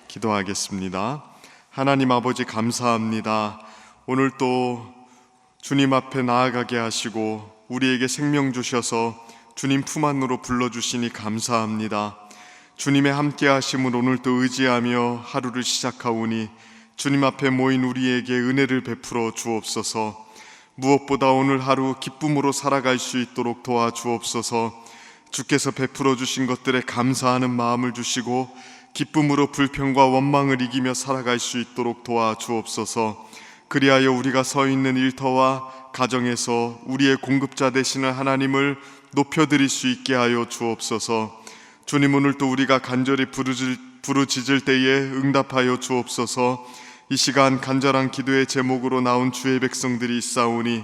기도하겠습니다. 하나님 아버지 감사합니다. 오늘 또 주님 앞에 나아가게 하시고 우리에게 생명 주셔서 주님 품 안으로 불러주시니 감사합니다. 주님의 함께 하심을 오늘 또 의지하며 하루를 시작하오니 주님 앞에 모인 우리에게 은혜를 베풀어 주옵소서. 무엇보다 오늘 하루 기쁨으로 살아갈 수 있도록 도와주옵소서. 주께서 베풀어 주신 것들에 감사하는 마음을 주시고 기쁨으로 불평과 원망을 이기며 살아갈 수 있도록 도와주옵소서. 그리하여 우리가 서 있는 일터와 가정에서 우리의 공급자 되시는 하나님을 높여드릴 수 있게 하여 주옵소서. 주님, 오늘 또 우리가 간절히 부르짖을 때에 응답하여 주옵소서. 이 시간 간절한 기도의 제목으로 나온 주의 백성들이 있사오니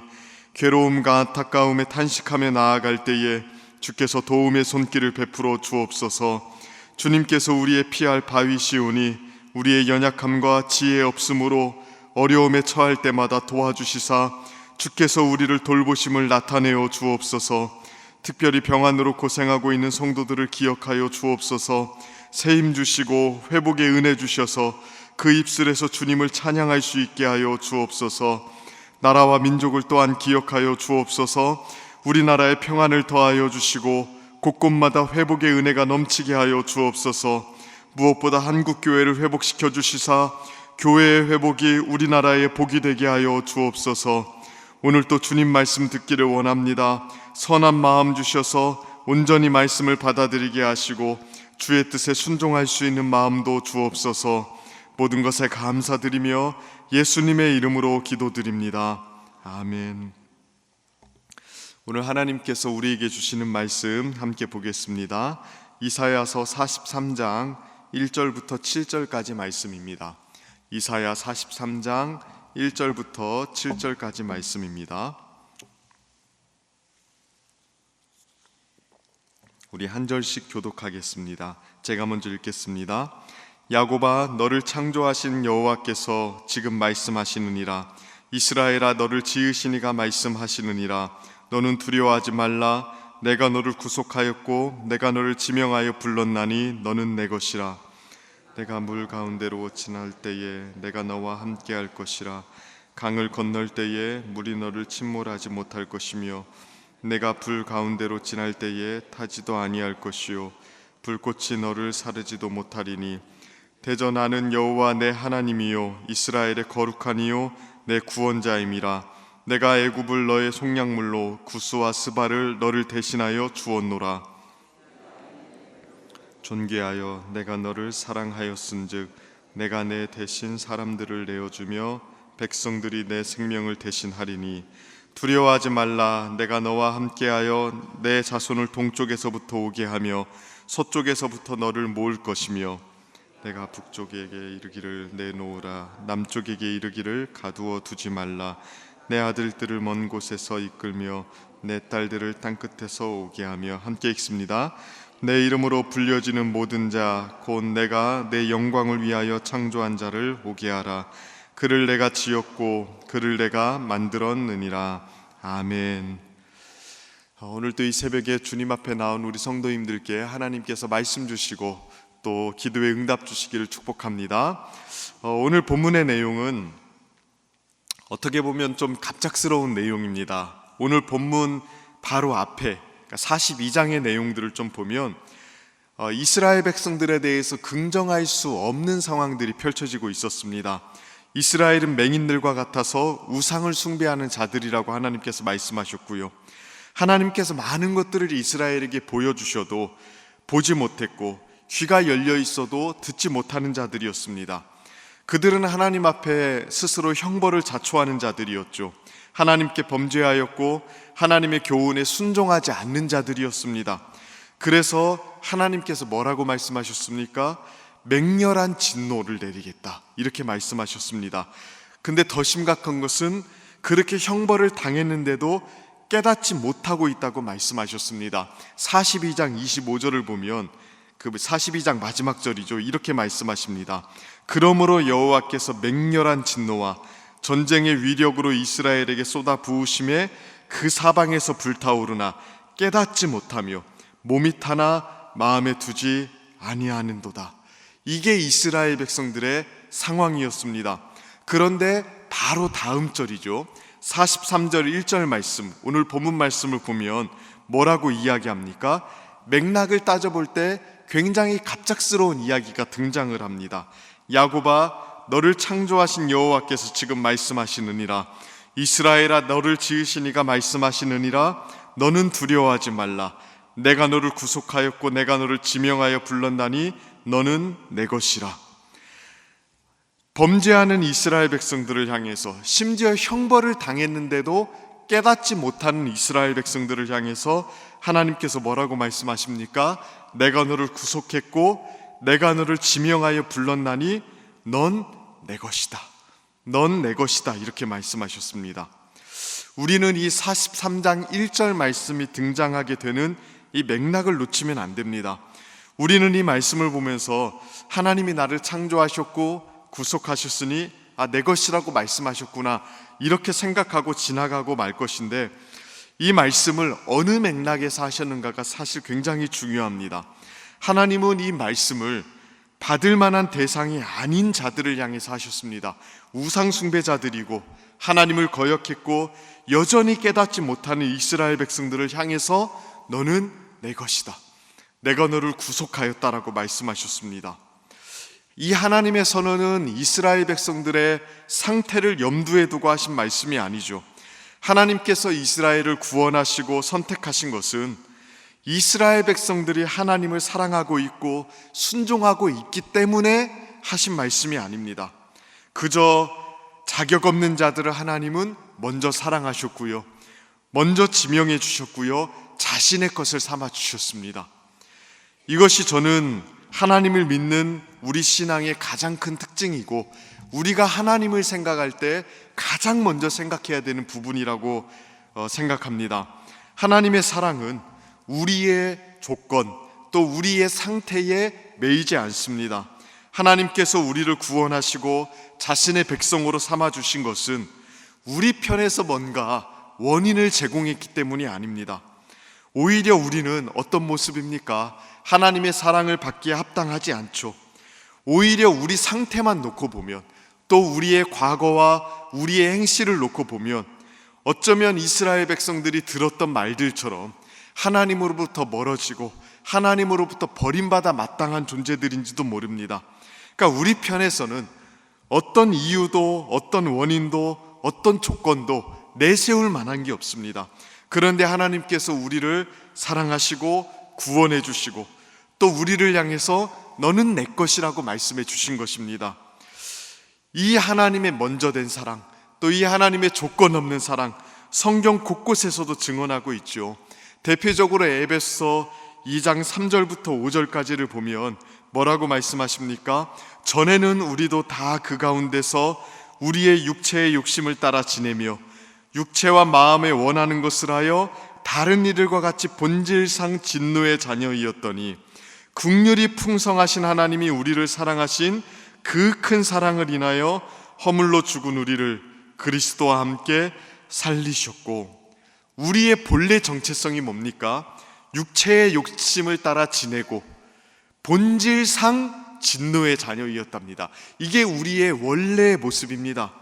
괴로움과 안타까움에 탄식하며 나아갈 때에 주께서 도움의 손길을 베풀어 주옵소서. 주님께서 우리의 피할 바위시오니 우리의 연약함과 지혜 없음으로 어려움에 처할 때마다 도와주시사 주께서 우리를 돌보심을 나타내어 주옵소서. 특별히 병환으로 고생하고 있는 성도들을 기억하여 주옵소서. 새 힘 주시고 회복의 은혜 주셔서 그 입술에서 주님을 찬양할 수 있게 하여 주옵소서. 나라와 민족을 또한 기억하여 주옵소서. 우리나라의 평안을 더하여 주시고 곳곳마다 회복의 은혜가 넘치게 하여 주옵소서. 무엇보다 한국교회를 회복시켜 주시사 교회의 회복이 우리나라의 복이 되게 하여 주옵소서. 오늘 또 주님 말씀 듣기를 원합니다. 선한 마음 주셔서 온전히 말씀을 받아들이게 하시고 주의 뜻에 순종할 수 있는 마음도 주옵소서. 모든 것에 감사드리며 예수님의 이름으로 기도드립니다. 아멘. 오늘 하나님께서 우리에게 주시는 말씀 함께 보겠습니다. 이사야서 43장 1절부터 7절까지 말씀입니다. 이사야 43장 1절부터 7절까지 말씀입니다. 우리 한 절씩 교독하겠습니다. 제가 먼저 읽겠습니다. 야곱아, 너를 창조하신 여호와께서 지금 말씀하시느니라. 이스라엘아, 너를 지으신 이가 말씀하시느니라. 너는 두려워하지 말라. 내가 너를 구속하였고 내가 너를 지명하여 불렀나니 너는 내 것이라. 내가 물 가운데로 지날 때에 내가 너와 함께 할 것이라. 강을 건널 때에 물이 너를 침몰하지 못할 것이며 내가 불 가운데로 지날 때에 타지도 아니할 것이요 불꽃이 너를 사르지도 못하리니 대저 나는 여호와 내 하나님이요 이스라엘의 거룩한 이요 내 구원자임이라. 내가 애굽을 너의 속량물로 구스와 스바를 너를 대신하여 주었노라. 존귀하여 내가 너를 사랑하였은즉 내가 내 대신 사람들을 내어주며 백성들이 내 생명을 대신하리니 두려워하지 말라. 내가 너와 함께하여 내 자손을 동쪽에서부터 오게 하며 서쪽에서부터 너를 모을 것이며 내가 북쪽에게 이르기를 내놓으라. 남쪽에게 이르기를 가두어 두지 말라. 내 아들들을 먼 곳에서 이끌며 내 딸들을 땅끝에서 오게 하며. 함께 읽습니다. 내 이름으로 불려지는 모든 자 곧 내가 내 영광을 위하여 창조한 자를 오게 하라. 그를 내가 지었고 그를 내가 만들었느니라. 아멘. 오늘 또 이 새벽에 주님 앞에 나온 우리 성도님들께 하나님께서 말씀 주시고 또 기도에 응답 주시기를 축복합니다. 오늘 본문의 내용은 어떻게 보면 좀 갑작스러운 내용입니다. 오늘 본문 바로 앞에 42장의 내용들을 좀 보면 이스라엘 백성들에 대해서 긍정할 수 없는 상황들이 펼쳐지고 있었습니다. 이스라엘은 맹인들과 같아서 우상을 숭배하는 자들이라고 하나님께서 말씀하셨고요, 하나님께서 많은 것들을 이스라엘에게 보여주셔도 보지 못했고 귀가 열려 있어도 듣지 못하는 자들이었습니다. 그들은 하나님 앞에 스스로 형벌을 자초하는 자들이었죠. 하나님께 범죄하였고 하나님의 교훈에 순종하지 않는 자들이었습니다. 그래서 하나님께서 뭐라고 말씀하셨습니까? 맹렬한 진노를 내리겠다, 이렇게 말씀하셨습니다. 근데 더 심각한 것은 그렇게 형벌을 당했는데도 깨닫지 못하고 있다고 말씀하셨습니다. 42장 25절을 보면 그 42장 마지막 절이죠. 이렇게 말씀하십니다. 그러므로 여호와께서 맹렬한 진노와 전쟁의 위력으로 이스라엘에게 쏟아 부으심에 그 사방에서 불타오르나 깨닫지 못하며 몸이 타나 마음에 두지 아니하는도다. 이게 이스라엘 백성들의 상황이었습니다. 그런데 바로 다음 절이죠. 43절 1절 말씀, 오늘 본문 말씀을 보면 뭐라고 이야기합니까? 맥락을 따져볼 때 굉장히 갑작스러운 이야기가 등장을 합니다. 야곱아, 너를 창조하신 여호와께서 지금 말씀하시느니라. 이스라엘아, 너를 지으신 이가 말씀하시느니라. 너는 두려워하지 말라. 내가 너를 구속하였고 내가 너를 지명하여 불렀나니 너는 내 것이라. 범죄하는 이스라엘 백성들을 향해서, 심지어 형벌을 당했는데도 깨닫지 못하는 이스라엘 백성들을 향해서 하나님께서 뭐라고 말씀하십니까? 내가 너를 구속했고 내가 너를 지명하여 불렀나니 넌 내 것이다. 넌 내 것이다. 이렇게 말씀하셨습니다. 우리는 이 43장 1절 말씀이 등장하게 되는 이 맥락을 놓치면 안 됩니다. 우리는 이 말씀을 보면서 하나님이 나를 창조하셨고 구속하셨으니 내 것이라고 말씀하셨구나, 이렇게 생각하고 지나가고 말 것인데, 이 말씀을 어느 맥락에서 하셨는가가 사실 굉장히 중요합니다. 하나님은 이 말씀을 받을 만한 대상이 아닌 자들을 향해서 하셨습니다. 우상 숭배자들이고 하나님을 거역했고 여전히 깨닫지 못하는 이스라엘 백성들을 향해서 너는 내 것이다, 내가 너를 구속하였다라고 말씀하셨습니다. 이 하나님의 선언은 이스라엘 백성들의 상태를 염두에 두고 하신 말씀이 아니죠. 하나님께서 이스라엘을 구원하시고 선택하신 것은 이스라엘 백성들이 하나님을 사랑하고 있고 순종하고 있기 때문에 하신 말씀이 아닙니다. 그저 자격 없는 자들을 하나님은 먼저 사랑하셨고요, 먼저 지명해 주셨고요, 자신의 것을 삼아 주셨습니다. 이것이 저는 하나님을 믿는 우리 신앙의 가장 큰 특징이고, 우리가 하나님을 생각할 때 가장 먼저 생각해야 되는 부분이라고 생각합니다. 하나님의 사랑은 우리의 조건 또 우리의 상태에 매이지 않습니다. 하나님께서 우리를 구원하시고 자신의 백성으로 삼아주신 것은 우리 편에서 뭔가 원인을 제공했기 때문이 아닙니다. 오히려 우리는 어떤 모습입니까? 하나님의 사랑을 받기에 합당하지 않죠. 오히려 우리 상태만 놓고 보면, 또 우리의 과거와 우리의 행실을 놓고 보면 어쩌면 이스라엘 백성들이 들었던 말들처럼 하나님으로부터 멀어지고 하나님으로부터 버림받아 마땅한 존재들인지도 모릅니다. 그러니까 우리 편에서는 어떤 이유도 어떤 원인도 어떤 조건도 내세울 만한 게 없습니다. 그런데 하나님께서 우리를 사랑하시고 구원해 주시고 또 우리를 향해서 너는 내 것이라고 말씀해 주신 것입니다. 이 하나님의 먼저 된 사랑, 또 이 하나님의 조건 없는 사랑, 성경 곳곳에서도 증언하고 있죠. 대표적으로 에베소 2장 3절부터 5절까지를 보면 뭐라고 말씀하십니까? 전에는 우리도 다 그 가운데서 우리의 육체의 욕심을 따라 지내며 육체와 마음에 원하는 것을 하여 다른 이들과 같이 본질상 진노의 자녀이었더니 긍휼이 풍성하신 하나님이 우리를 사랑하신 그 큰 사랑을 인하여 허물로 죽은 우리를 그리스도와 함께 살리셨고, 우리의 본래 정체성이 뭡니까? 육체의 욕심을 따라 지내고 본질상 진노의 자녀이었답니다. 이게 우리의 원래의 모습입니다.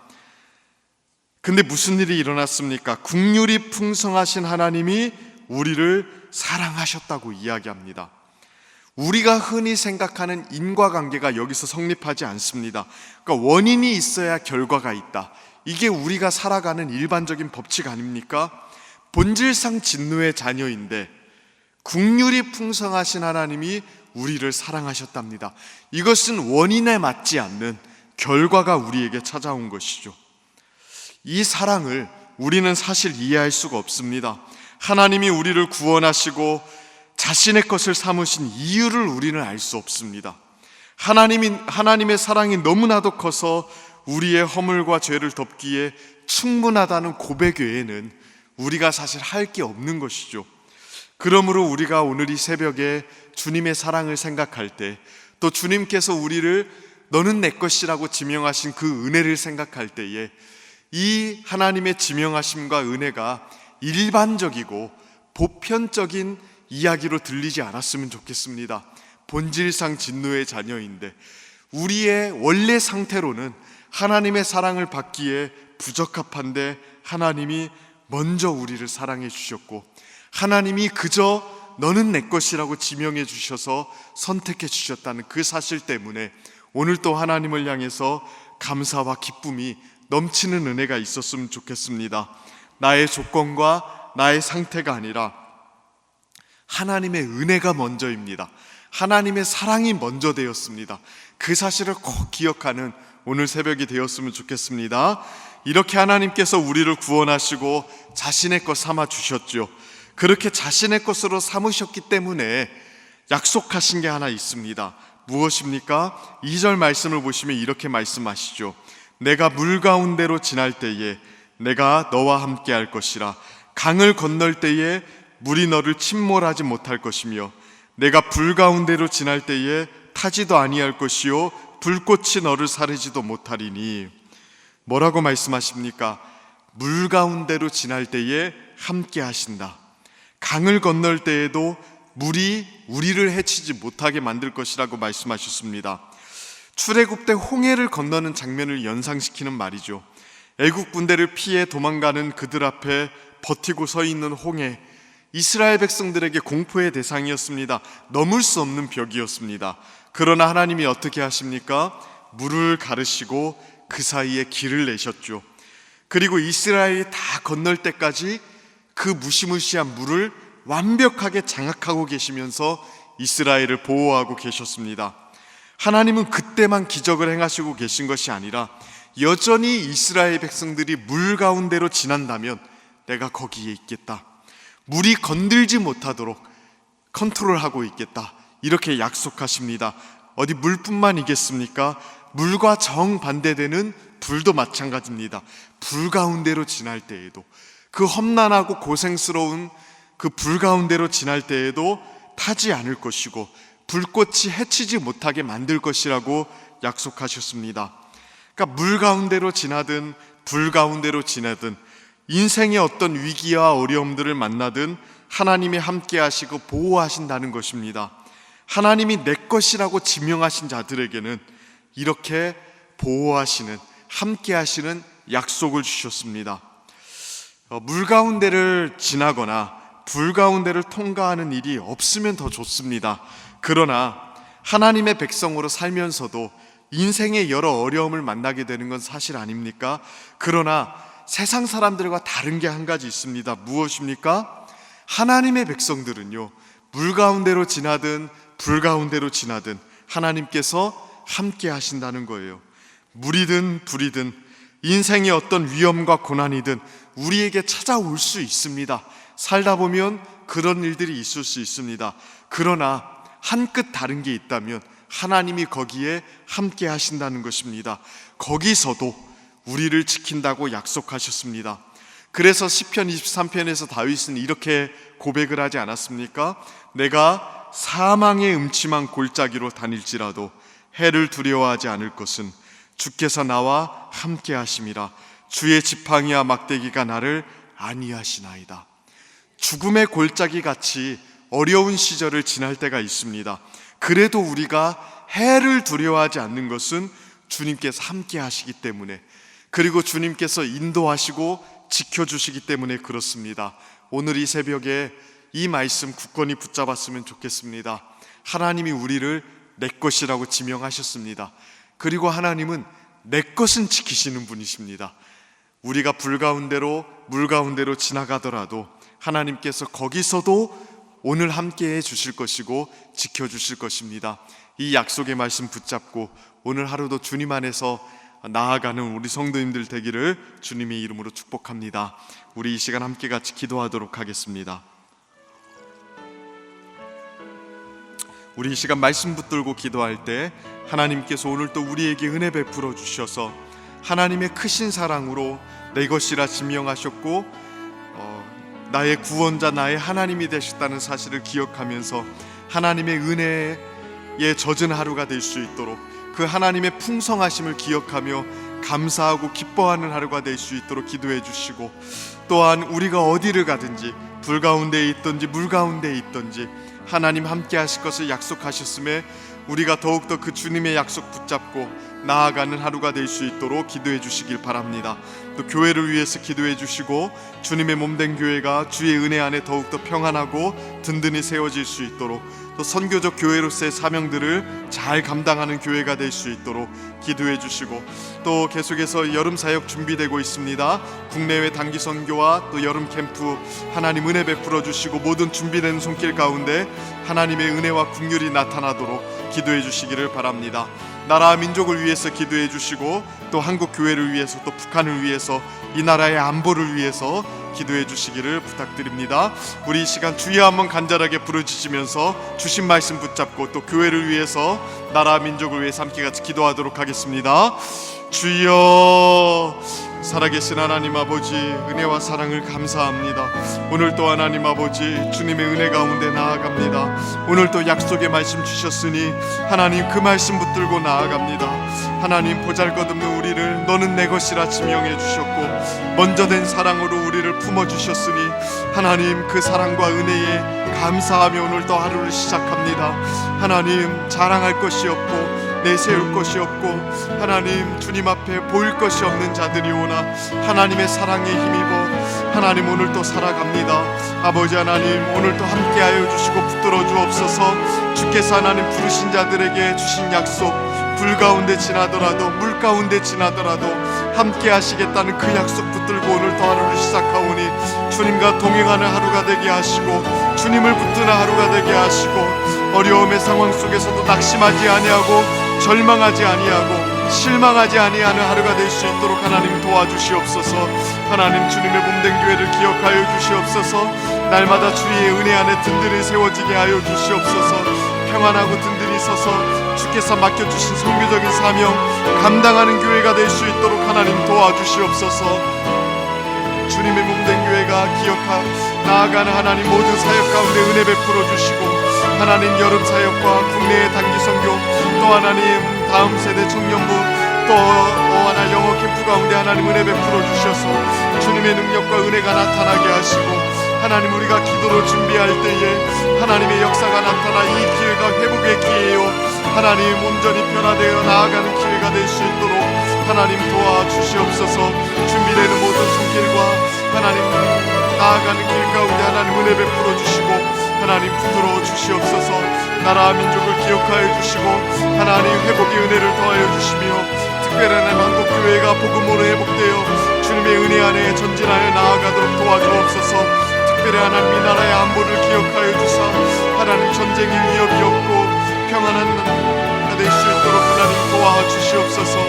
근데 무슨 일이 일어났습니까? 긍휼이 풍성하신 하나님이 우리를 사랑하셨다고 이야기합니다. 우리가 흔히 생각하는 인과관계가 여기서 성립하지 않습니다. 그러니까 원인이 있어야 결과가 있다, 이게 우리가 살아가는 일반적인 법칙 아닙니까? 본질상 진노의 자녀인데 긍휼이 풍성하신 하나님이 우리를 사랑하셨답니다. 이것은 원인에 맞지 않는 결과가 우리에게 찾아온 것이죠. 이 사랑을 우리는 사실 이해할 수가 없습니다. 하나님이 우리를 구원하시고 자신의 것을 삼으신 이유를 우리는 알 수 없습니다. 하나님의 사랑이 너무나도 커서 우리의 허물과 죄를 덮기에 충분하다는 고백 외에는 우리가 사실 할 게 없는 것이죠. 그러므로 우리가 오늘 이 새벽에 주님의 사랑을 생각할 때, 또 주님께서 우리를 너는 내 것이라고 지명하신 그 은혜를 생각할 때에 이 하나님의 지명하심과 은혜가 일반적이고 보편적인 이야기로 들리지 않았으면 좋겠습니다. 본질상 진노의 자녀인데 우리의 원래 상태로는 하나님의 사랑을 받기에 부적합한데 하나님이 먼저 우리를 사랑해 주셨고 하나님이 그저 너는 내 것이라고 지명해 주셔서 선택해 주셨다는 그 사실 때문에 오늘 또 하나님을 향해서 감사와 기쁨이 넘치는 은혜가 있었으면 좋겠습니다. 나의 조건과 나의 상태가 아니라 하나님의 은혜가 먼저입니다. 하나님의 사랑이 먼저 되었습니다. 그 사실을 꼭 기억하는 오늘 새벽이 되었으면 좋겠습니다. 이렇게 하나님께서 우리를 구원하시고 자신의 것 삼아 주셨죠. 그렇게 자신의 것으로 삼으셨기 때문에 약속하신 게 하나 있습니다. 무엇입니까? 2절 말씀을 보시면 이렇게 말씀하시죠. 내가 물 가운데로 지날 때에 내가 너와 함께 할 것이라. 강을 건널 때에 물이 너를 침몰하지 못할 것이며 내가 불 가운데로 지날 때에 타지도 아니할 것이요 불꽃이 너를 사르지도 못하리니. 뭐라고 말씀하십니까? 물 가운데로 지날 때에 함께 하신다. 강을 건널 때에도 물이 우리를 해치지 못하게 만들 것이라고 말씀하셨습니다. 출애굽 때 홍해를 건너는 장면을 연상시키는 말이죠. 애국 군대를 피해 도망가는 그들 앞에 버티고 서 있는 홍해, 이스라엘 백성들에게 공포의 대상이었습니다. 넘을 수 없는 벽이었습니다. 그러나 하나님이 어떻게 하십니까? 물을 가르시고 그 사이에 길을 내셨죠. 그리고 이스라엘이 다 건널 때까지 그 무시무시한 물을 완벽하게 장악하고 계시면서 이스라엘을 보호하고 계셨습니다. 하나님은 그때만 기적을 행하시고 계신 것이 아니라 여전히 이스라엘 백성들이 물 가운데로 지난다면 내가 거기에 있겠다. 물이 건들지 못하도록 컨트롤하고 있겠다. 이렇게 약속하십니다. 어디 물뿐만이겠습니까? 물과 정반대되는 불도 마찬가지입니다. 불 가운데로 지날 때에도, 그 험난하고 고생스러운 그 불 가운데로 지날 때에도 타지 않을 것이고 불꽃이 해치지 못하게 만들 것이라고 약속하셨습니다. 그러니까 물 가운데로 지나든 불 가운데로 지나든 인생의 어떤 위기와 어려움들을 만나든 하나님이 함께 하시고 보호하신다는 것입니다. 하나님이 내 것이라고 지명하신 자들에게는 이렇게 보호하시는, 함께 하시는 약속을 주셨습니다. 물 가운데를 지나거나 불 가운데를 통과하는 일이 없으면 더 좋습니다. 그러나 하나님의 백성으로 살면서도 인생의 여러 어려움을 만나게 되는 건 사실 아닙니까? 그러나 세상 사람들과 다른 게 한 가지 있습니다. 무엇입니까? 하나님의 백성들은요, 물 가운데로 지나든 불 가운데로 지나든 하나님께서 함께 하신다는 거예요. 물이든 불이든 인생의 어떤 위험과 고난이든 우리에게 찾아올 수 있습니다. 살다 보면 그런 일들이 있을 수 있습니다. 그러나 한 끗 다른 게 있다면 하나님이 거기에 함께 하신다는 것입니다. 거기서도 우리를 지킨다고 약속하셨습니다. 그래서 시편 23편에서 다윗은 이렇게 고백을 하지 않았습니까? 내가 사망의 음침한 골짜기로 다닐지라도 해를 두려워하지 않을 것은 주께서 나와 함께 하심이라. 주의 지팡이와 막대기가 나를 안위하시나이다. 죽음의 골짜기 같이 어려운 시절을 지날 때가 있습니다. 그래도 우리가 해를 두려워하지 않는 것은 주님께서 함께 하시기 때문에, 그리고 주님께서 인도하시고 지켜주시기 때문에 그렇습니다. 오늘 이 새벽에 이 말씀 굳건히 붙잡았으면 좋겠습니다. 하나님이 우리를 내 것이라고 지명하셨습니다. 그리고 하나님은 내 것은 지키시는 분이십니다. 우리가 불 가운데로 물 가운데로 지나가더라도 하나님께서 거기서도 오늘 함께 해 주실 것이고 지켜주실 것입니다. 이 약속의 말씀 붙잡고 오늘 하루도 주님 안에서 나아가는 우리 성도님들 되기를 주님의 이름으로 축복합니다. 우리 이 시간 함께 같이 기도하도록 하겠습니다. 우리 이 시간 말씀 붙들고 기도할 때 하나님께서 오늘 또 우리에게 은혜 베풀어 주셔서 하나님의 크신 사랑으로 내 것이라 지명하셨고 나의 구원자, 나의 하나님이 되셨다는 사실을 기억하면서 하나님의 은혜에 젖은 하루가 될 수 있도록, 그 하나님의 풍성하심을 기억하며 감사하고 기뻐하는 하루가 될 수 있도록 기도해 주시고, 또한 우리가 어디를 가든지 불 가운데에 있든지 물 가운데에 있든지 하나님 함께 하실 것을 약속하셨음에 우리가 더욱더 그 주님의 약속 붙잡고 나아가는 하루가 될 수 있도록 기도해 주시길 바랍니다. 또 교회를 위해서 기도해 주시고 주님의 몸된 교회가 주의 은혜 안에 더욱더 평안하고 든든히 세워질 수 있도록, 또 선교적 교회로서의 사명들을 잘 감당하는 교회가 될 수 있도록 기도해 주시고, 또 계속해서 여름 사역 준비되고 있습니다. 국내외 단기 선교와 또 여름 캠프 하나님 은혜 베풀어 주시고 모든 준비된 손길 가운데 하나님의 은혜와 긍휼이 나타나도록 기도해 주시기를 바랍니다. 나라와 민족을 위해서 기도해 주시고 또 한국 교회를 위해서 또 북한을 위해서 이 나라의 안보를 위해서 기도해 주시기를 부탁드립니다. 우리 이 시간 주여 한번 간절하게 부르짖으면서 주신 말씀 붙잡고 또 교회를 위해서 나라와 민족을 위해서 함께 같이 기도하도록 하겠습니다. 주여, 살아계신 하나님 아버지, 은혜와 사랑을 감사합니다. 오늘 또 하나님 아버지 주님의 은혜 가운데 나아갑니다. 오늘 또 약속의 말씀 주셨으니 하나님 그 말씀 붙들고 나아갑니다. 하나님 보잘것없는 우리를 너는 내 것이라 지명해 주셨고 먼저 된 사랑으로 우리를 품어주셨으니 하나님 그 사랑과 은혜에 감사하며 오늘 또 하루를 시작합니다. 하나님 자랑할 것이 없고 내세울 것이 없고 하나님 주님 앞에 보일 것이 없는 자들이 오나 하나님의 사랑에 힘입어 하나님 오늘 또 살아갑니다. 아버지 하나님 오늘 또 함께하여 주시고 붙들어 주옵소서. 주께서 하나님 부르신 자들에게 주신 약속, 불 가운데 지나더라도 물 가운데 지나더라도 함께 하시겠다는 그 약속 붙들고 오늘 또 하루를 시작하오니 주님과 동행하는 하루가 되게 하시고 주님을 붙드는 하루가 되게 하시고 어려움의 상황 속에서도 낙심하지 아니하고 절망하지 아니하고 실망하지 아니하는 하루가 될 수 있도록 하나님 도와주시옵소서. 하나님 주님의 몸된 교회를 기억하여 주시옵소서. 날마다 주의 은혜 안에 든든히 세워지게 하여 주시옵소서. 평안하고 든든히 서서 주께서 맡겨주신 선교적인 사명 감당하는 교회가 될 수 있도록 하나님 도와주시옵소서. 주님의 몸된 교회가 기억하 나아가는 하나님 모든 사역 가운데 은혜 베풀어 주시고 하나님 여름 사역과 국내의 단기 선교 또 하나님 다음 세대 청년부 또 하나 영어 캠프 가운데 하나님 은혜 베풀어 주셔서 주님의 능력과 은혜가 나타나게 하시고 하나님 우리가 기도로 준비할 때에 하나님의 역사가 나타나 이 기회가 회복의 기회요 하나님 온전히 변화되어 나아가는 기회가 될 수 있도록 하나님 도와주시옵소서. 준비되는 모든 손길과 하나님 나아가는 길 가운데 하나님 은혜 베풀어 주시고 하나님 붙들어 주시옵소서. 나라와 민족을 기억하여 주시고 하나님 회복의 은혜를 더하여 주시며 특별한 한국교회가 복음으로 회복되어 주님의 은혜 안에 전진하여 나아가도록 도와주옵소서. 특별히 하나님 이 나라의 안보를 기억하여 주사 하나님 전쟁의 위협이 없고 평안한 나라가 될 수 있도록 하나님 도와주시옵소서.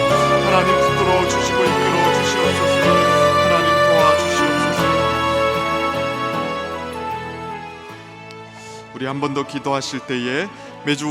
하나님 붙들어 주시고 이끌어 주시옵소서. 하나님 도와주시옵소서. 우리 한 번 더 기도하실 때에 매주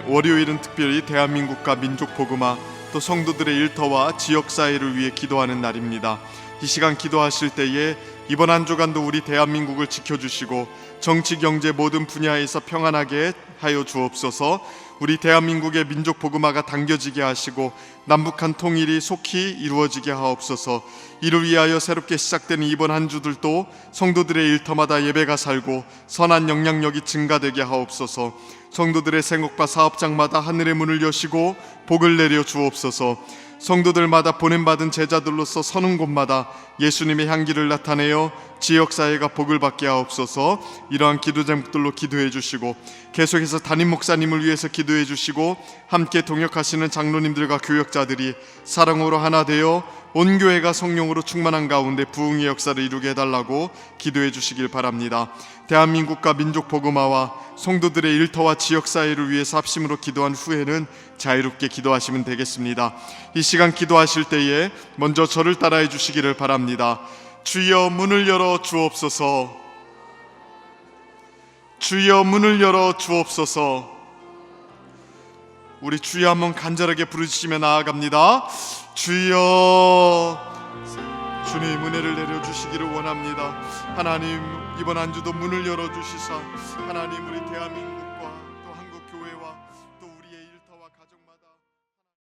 월요일은 특별히 대한민국과 민족 복음화 또 성도들의 일터와 지역사회를 위해 기도하는 날입니다. 이 시간 기도하실 때에 이번 한 주간도 우리 대한민국을 지켜주시고 정치 경제 모든 분야에서 평안하게 하여 주옵소서. 우리 대한민국의 민족 복음화가 당겨지게 하시고 남북한 통일이 속히 이루어지게 하옵소서. 이를 위하여 새롭게 시작되는 이번 한 주들도 성도들의 일터마다 예배가 살고 선한 영향력이 증가되게 하옵소서. 성도들의 생업과 사업장마다 하늘의 문을 여시고 복을 내려 주옵소서. 성도들마다 보냄받은 제자들로서 서는 곳마다 예수님의 향기를 나타내어 지역사회가 복을 받게 하옵소서. 이러한 기도 제목들로 기도해 주시고 계속해서 담임 목사님을 위해서 기도해 주시고 함께 동역하시는 장로님들과 교역자들이 사랑으로 하나 되어 온 교회가 성령으로 충만한 가운데 부흥의 역사를 이루게 해달라고 기도해 주시길 바랍니다. 대한민국과 민족 복음화와 성도들의 일터와 지역사회를 위해서 합심으로 기도한 후에는 자유롭게 기도하시면 되겠습니다. 이 시간 기도하실 때에 먼저 저를 따라해 주시기를 바랍니다. 주여 문을 열어 주옵소서. 주여 문을 열어 주옵소서. 우리 주여 한번 간절하게 부르시며 나아갑니다. 주여, 주님 은혜를 내려주시기를 원합니다. 하나님 이번 한 주도 문을 열어주시사 하나님 우리 대한민국